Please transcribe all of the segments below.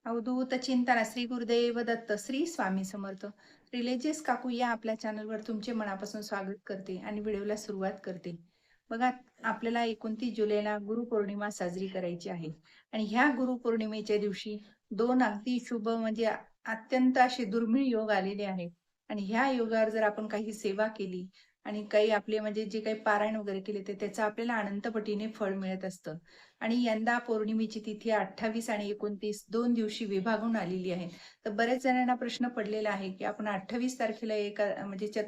अवधूत चिंतन श्री गुरुदेव दत्त श्री स्वामी समर्थ. रिलेजियस काकू या आपल्या चॅनलवर तुमचे मनापासून स्वागत करते आणि व्हिडिओला सुरुवात करते. बघा, आपल्याला 29 जुलैला गुरुपौर्णिमा साजरी करायची आहे आणि ह्या गुरुपौर्णिमेच्या दिवशी दोन अगदी शुभ म्हणजे अत्यंत असे दुर्मिळ योग आलेले आहेत. आणि ह्या योगावर जर आपण काही सेवा केली आणि काही आपले म्हणजे जे काही पारायण वगैरे केले तर त्याचं आपल्याला अनंत पटीने फळ मिळत असतं. आणि यंदा पौर्णिमेची तिथी 28 आणि 29 दोन दिवशी विभागून आलेली आहे. तर बऱ्याच जणांना प्रश्न पडलेला आहे, की आपण 28 तारखेला म्हणजे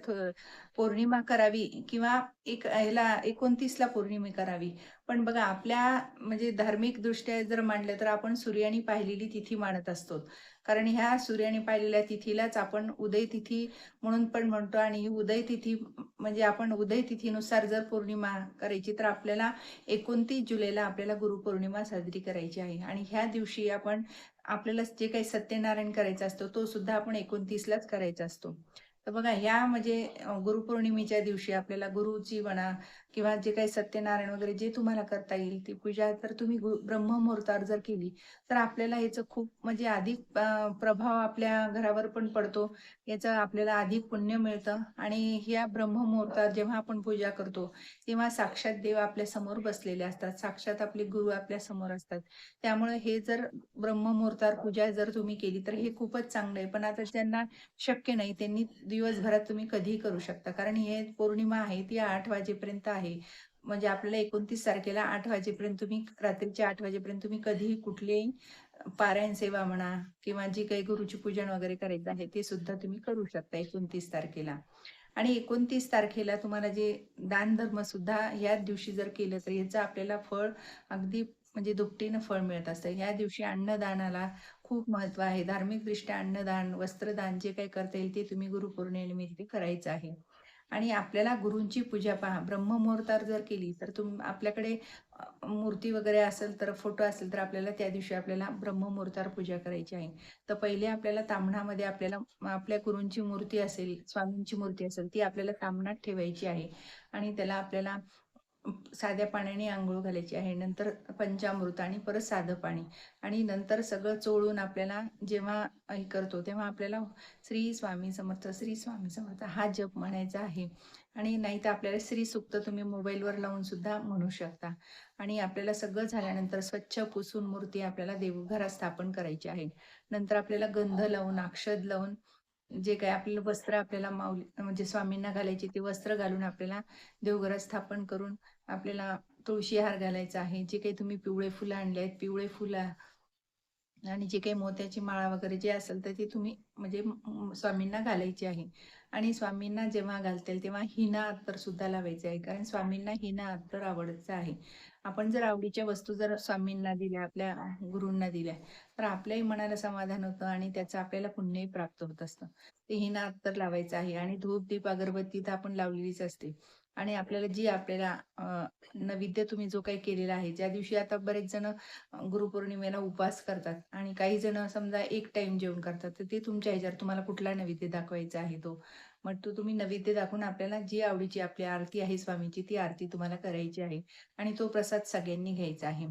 पौर्णिमा करावी किंवा एक ह्याला 29ला पौर्णिमा करावी. पण बघा, आपल्या म्हणजे धार्मिक दृष्ट्या जर मांडलं तर आपण सूर्याने पाहिलेली तिथी मानत असतो. कारण ह्या सूर्याने पाहिलेल्या तिथीलाच आपण उदय तिथी म्हणून पण म्हणतो आणि ही उदय तिथी म्हणजे आपण उदय तिथीनुसार जर पौर्णिमा करायची तर आपल्याला 29 जुलैला आपल्याला गुरुपौर्णिमा साजरी करायची आहे आणि ह्या दिवशी आपण आपल्याला जे काही सत्यनारायण करायचा असतो तो सुद्धा आपण 29लाच करायचा असतो. तर बघा, ह्या म्हणजे गुरुपौर्णिमेच्या दिवशी आपल्याला गुरुची म्हणा किंवा जे काही सत्यनारायण वगैरे जे तुम्हाला करता येईल ती पूजा तर तुम्ही ब्रह्ममुहूर्तावर जर केली तर आपल्याला ह्याचं खूप म्हणजे अधिक प्रभाव आपल्या घरावर पण पडतो. याचं आपल्याला अधिक पुण्य मिळतं आणि ह्या ब्रह्ममुहूर्तावर जेव्हा आपण पूजा करतो तेव्हा साक्षात देव आपल्या समोर बसलेले असतात, साक्षात आपले गुरु आपल्या समोर असतात. त्यामुळे हे जर ब्रह्ममुहूर्तावर पूजा जर तुम्ही केली तर हे खूपच चांगलं आहे. पण आता ज्यांना शक्य नाही त्यांनी दिवसभरात तुम्ही कधीही करू शकता. कारण हे पौर्णिमा आहे ती 8 वाजेपर्यंत आहे. म्हणजे आपल्याला 29 तारखेला 8 वाजेपर्यंत तुम्ही रात्रीच्या 8 वाजेपर्यंत तुम्ही कधीही कुठलीही पारायण सेवा म्हणा किंवा जी काही गुरुची पूजन वगैरे करायचं आहे ते सुद्धा तुम्ही करू शकता 29 तारखेला. आणि 29 तारखेला तुम्हाला जे दानधर्म सुद्धा याच दिवशी जर केलं तर याचं आपल्याला फळ अगदी म्हणजे दुपटीनं फळ मिळत असतं. ह्या दिवशी अन्नदानाला खूप महत्त्व आहे. धार्मिकदृष्ट्या अन्नदान, वस्त्रदान जे काही करता येईल ते तुम्ही गुरुपौर्णिमेनिमित्त करायचं आहे. आणि आपल्याला गुरूंची पूजा पहा, ब्रह्ममुहूर्तावर जर केली तर आपल्याकडे मूर्ती वगैरे असेल तर फोटो असेल तर आपल्याला त्या दिवशी आपल्याला ब्रह्ममुहूर्तावर पूजा करायची आहे. तर पहिले आपल्याला ताम्हणामध्ये आपल्याला आपल्या गुरूंची मूर्ती असेल, स्वामींची मूर्ती असेल ती आपल्याला ताम्हणात ठेवायची आहे आणि त्याला आपल्याला साध्या पाण्याने अंघोळ घालायची आहे. नंतर पंचामृत आणि परत साधं पाणी आणि नंतर सगळं चोळून आपल्याला जेव्हा हे करतो तेव्हा आपल्याला श्री स्वामी समर्थ, श्री स्वामी समर्थ हा जप म्हणायचा आहे. आणि नाही तर आपल्याला श्री सुक्त तुम्ही मोबाईलवर लावून सुद्धा म्हणू शकता. आणि आपल्याला सगळं झाल्यानंतर स्वच्छ पुसून मूर्ती आपल्याला देवघरात स्थापन करायची आहे. नंतर आपल्याला गंध लावून, अक्षद लावून जे काही आपल्याला वस्त्र आपल्याला माऊली म्हणजे स्वामींना घालायची ते वस्त्र घालून आपल्याला देवघरात स्थापन करून आपल्याला तुळशी हार घालायचा आहे. जे काही तुम्ही पिवळे फुलं आणले आहेत, पिवळे फुलं आणि जे काही मोत्याची माळा वगैरे जे असेल तर ती तुम्ही म्हणजे स्वामींना घालायची आहे. आणि स्वामींना जेव्हा घालतील तेव्हा हिना अत्तर सुद्धा लावायचे आहे. कारण स्वामींना हिना अत्तर आवडतं आहे. आपण जर आवडीच्या वस्तू जर स्वामींना दिल्या, आपल्या गुरूंना दिल्या, तर आपल्याही मनाला समाधान होतं आणि त्याचं आपल्याला पुण्यही प्राप्त होत असतं. ते हिना अत्तर लावायचं आहे आणि धूप, दीप, अगरबत्ती तर आपण लावलेलीच असते. आणि आपल्याला जी आपल्याला नैवेद्य तुम्ही जो काही केलेला आहे, ज्या दिवशी आता बरेच जण गुरुपौर्णिमेला उपवास करतात आणि काही जण समजा एक टाइम जेवण करतात तर ते तुमच्या ह्याच्यावर तुम्हाला कुठला नैवेद्य दाखवायचा आहे तो मग तो तुम्ही नैवेद्य दाखवून आपल्याला जी आवडीची आपली आरती आहे स्वामींची ती आरती तुम्हाला करायची आहे आणि तो प्रसाद सगळ्यांनी घ्यायचा आहे.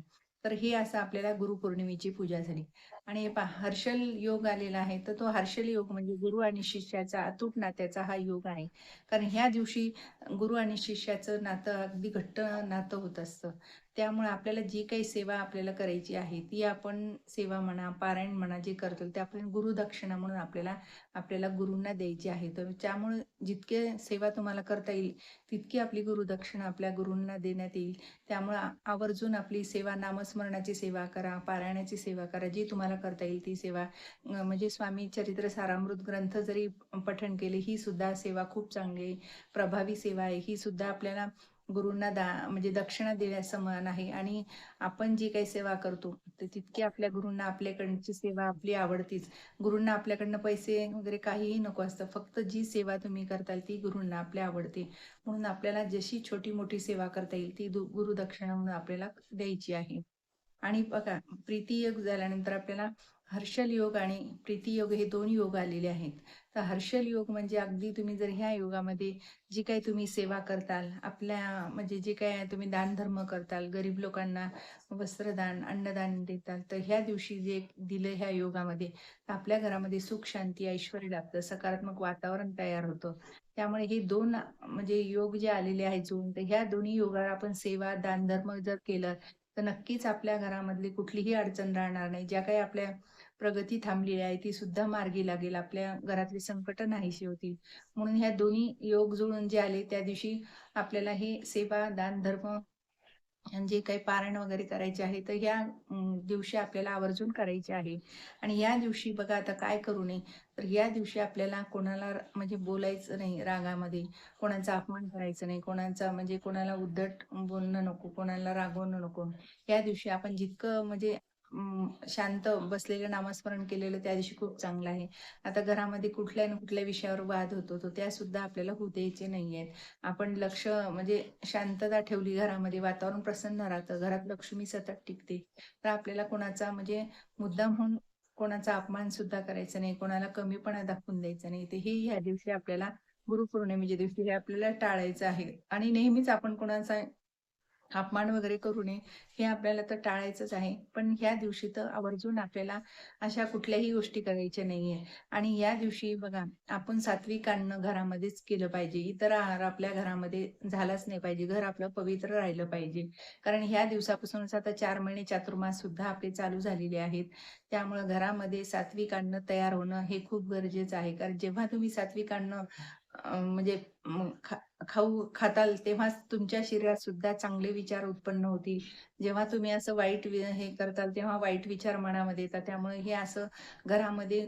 तर हे असं आपल्याला गुरुपौर्णिमेची पूजा झाली. आणि हे पहा, हर्षल योग आलेला आहे तर तो हर्षल योग म्हणजे गुरु आणि शिष्याचा अतूट नात्याचा हा योग आहे. कारण ह्या दिवशी गुरु आणि शिष्याचं नातं अगदी घट्ट नातं होत असतं. त्यामुळे आपल्याला जी काही सेवा आपल्याला करायची आहे ती आपण सेवा म्हणा, पारायण म्हणा जे करतो ते आपण गुरुदक्षिणा म्हणून आपल्याला आपल्याला गुरूंना द्यायची आहे. तर त्यामुळे जितके सेवा तुम्हाला करता येईल तितकी आपली गुरुदक्षिणा आपल्या गुरूंना देण्यात येईल. त्यामुळे आवर्जून आपली सेवा, नामस्मरणाची सेवा करा, पारायणाची सेवा करा, जी तुम्हाला करता येईल ती सेवा. म्हणजे स्वामी चरित्र सारामृत ग्रंथ जरी पठण केले ही सुद्धा सेवा खूप चांगली प्रभावी सेवा आहे. ही सुद्धा आपल्याला गुरूंना म्हणजे दक्षिणा देण्यास समान आहे. आणि आपण जी काही सेवा करतो तर तितकी आपल्या गुरूंना आपल्याकडची सेवा आपली आवडतीच. गुरूंना आपल्याकडनं पैसे वगैरे काहीही नको असतं, फक्त जी सेवा तुम्ही करताल ती गुरूंना आपल्या आवडते. म्हणून आपल्याला जशी छोटी मोठी सेवा करता येईल ती गुरुदक्षिणा म्हणून आपल्याला द्यायची आहे. आणि बघा, प्रीती योग झाल्यानंतर आपल्याला हर्षल योग आणि प्रीती योग हे दोन योग आलेले आहेत. तर हर्षल योग म्हणजे अगदी तुम्ही जर ह्या योगामध्ये जी काही तुम्ही सेवा करताल, आपल्या म्हणजे जे काही तुम्ही दानधर्म करताल, गरीब लोकांना वस्त्रदान, अन्नदान देताल, तर ह्या दिवशी जे दिलं ह्या योगामध्ये, तर आपल्या घरामध्ये सुख, शांती, ऐश्वर्य लाभतं, सकारात्मक वातावरण तयार होतं. त्यामुळे हे दोन म्हणजे योग जे आलेले आहेत जुळून, तर ह्या दोन्ही योगाला आपण सेवा, दानधर्म जर केलं, तर नक्कीच आपल्या घरामधली कुठलीही अडचण राहणार नाही. ज्या काही आपल्या प्रगती थांबलेली आहे ती सुद्धा मार्गी लागेल. आपल्या घरातली संकट नाहीशी होतील. म्हणून ह्या दोन्ही योग जुळून जे आले त्या दिवशी आपल्याला हे सेवा, दान, धर्म आणि जे काही पारायण वगैरे करायचे आहे, तर ह्या दिवशी आपल्याला आवर्जून करायचे आहे. आणि या दिवशी बघा आता काय करू नये, तर या दिवशी आपल्याला कोणाला म्हणजे बोलायचं नाही रागामध्ये, कोणाचा अपमान करायचं नाही, कोणाचा म्हणजे कोणाला उद्धट बोलणं नको, कोणाला रागवणं नको. या दिवशी आपण जितकं म्हणजे शांत बसलेलं नामस्मरण केलेलं त्या दिवशी खूप चांगलं आहे. आता घरामध्ये कुठल्या ना कुठल्या विषयावर वाद होतो, तर त्या सुद्धा आपल्याला होऊ द्यायचे नाहीयेत. आपण लक्ष म्हणजे शांतता ठेवली घरामध्ये, वातावरण प्रसन्न राहतं, घरात लक्ष्मी सतत टिकते. तर आपल्याला कोणाचा म्हणजे मुद्दाम होऊन कोणाचा अपमान सुद्धा करायचा नाही, कोणाला कमीपणा दाखवून द्यायचा नाही. ते हे ह्या दिवशी आपल्याला गुरुपौर्णिमेच्या दिवशी हे आपल्याला टाळायचं आहे. आणि नेहमीच आपण कोणाचा अपमान वगैरे करू नये, हे आपल्याला तर टाळायचंच आहे. पण ह्या दिवशी तर आवर्जून आपल्याला अशा कुठल्याही गोष्टी करायच्या नाहीये. आणि या दिवशी बघा, आपण सात्विक अन्न घरामध्येच केलं पाहिजे. इतर आहार आपल्या घरामध्ये झालाच नाही पाहिजे. घर आपलं पवित्र राहिलं पाहिजे. कारण ह्या दिवसापासूनच आता 4 महिने चातुर्मास सुद्धा आपले चालू झालेले आहेत. त्यामुळं घरामध्ये सात्विक अन्न तयार होणं हे खूप गरजेचं आहे. कारण जेव्हा तुम्ही सात्विक अन्न म्हणजे खाऊ खाताल तेव्हाच तुमच्या शरीरात सुद्धा चांगले विचार उत्पन्न होतील. जेव्हा तुम्ही असं वाईट हे करताल तेव्हा वाईट विचार मनामध्ये येतात. त्यामुळे हे असं घरामध्ये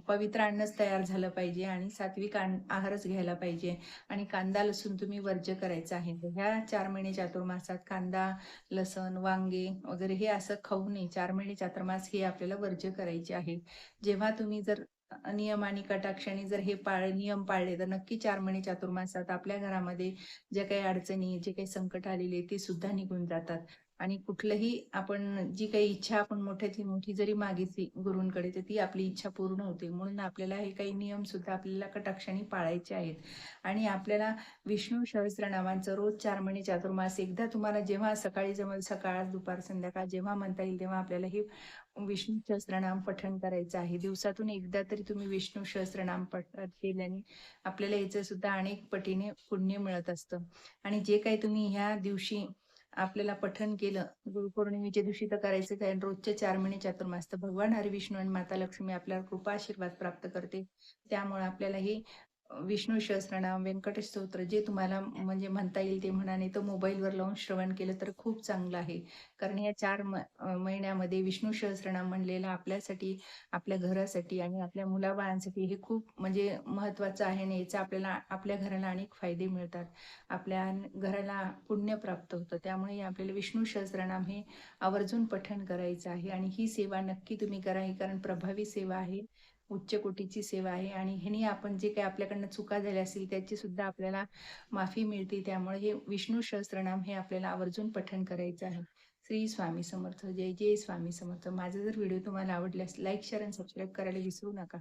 पवित्र अन्नच तयार झालं पाहिजे आणि सात्विक आहारच घ्यायला पाहिजे. आणि कांदा, लसूण तुम्ही वर्ज्य करायचं आहे. तर ह्या 4 महिने चातुर्मासात कांदा, लसण, वांगे वगैरे हे असं खाऊ नये. 4 महिने चातुर्मास हे आपल्याला वर्ज्य करायचे आहे. जेव्हा तुम्ही जर नियम आणि कटाक्षाने जर हे नियम पाळले तर नक्की 4 महिने चातुर्मासात आपल्या घरामध्ये ज्या काही अडचणी, जे काही संकट आलेले ते सुद्धा निघून जातात. आणि कुठलंही आपण जी काही इच्छा आपण मोठ्यातली मोठी जरी मागितली गुरूंकडे, तर ती आपली इच्छा पूर्ण होते. म्हणून आपल्याला हे काही नियम सुद्धा आपल्याला कटाक्षाने पाळायचे आहेत. आणि आपल्याला विष्णू सहस्त्रनामांचं रोज 4 महिने चातुर्मास एकदा तुम्हाला जेव्हा सकाळी जमेल, सकाळ, दुपार, संध्याकाळ जेव्हा म्हणता येईल तेव्हा आपल्याला हे विष्णू सहस्त्रनाम पठण करायचं आहे. दिवसातून एकदा तरी तुम्ही विष्णू सहस्त्रनाम पठण केल्याने आपल्याला याचं सुद्धा अनेक पटीने पुण्य मिळत असतं. आणि जे काही तुम्ही ह्या दिवशी आपल्याला पठण केलं, गुरुपौर्णिमेच्या दिवशी तर करायचंच आहे. आणि रोजचे 4 महिने चातुर्मास तर भगवान हरी विष्णू आणि माता लक्ष्मी आपल्याला कृपा आशीर्वाद प्राप्त करते. त्यामुळे आपल्याला हे विष्णू सहस्त्रनाम, व्यंकटेश स्तोत्र जे तुम्हाला म्हणजे म्हणता येईल ते म्हणा, नाही तर मोबाईलवर लावून श्रवण केलं तर खूप चांगलं आहे. कारण या 4 महिन्यामध्ये विष्णू सहस्त्रनाम म्हणलेलं आपल्यासाठी, आपल्या घरासाठी आणि आपल्या मुलाबाळांसाठी हे खूप म्हणजे महत्त्वाचं आहे आणि याचा आपल्याला आपल्या घराला अनेक फायदे मिळतात. आपल्या घराला पुण्य प्राप्त होतं. त्यामुळे आपल्याला विष्णू सहस्त्रनाम हे आवर्जून पठण करायचं आहे आणि ही सेवा नक्की तुम्ही करा. ही कारण प्रभावी सेवा आहे. उच्च कोटीची सेवा आहे आणि ह्यानी आपण जे काही आपल्याकडनं चुका झाल्या असतील त्याची सुद्धा आपल्याला माफी मिळते. त्यामुळे हे विष्णू सहस्त्रनाम हे आपल्याला आवर्जून पठण करायचं आहे. श्री स्वामी समर्थ. जय जय स्वामी समर्थ. माझा जर व्हिडिओ तुम्हाला आवडल्यास लाईक, शेअर आणि सबस्क्राईब करायला विसरू नका.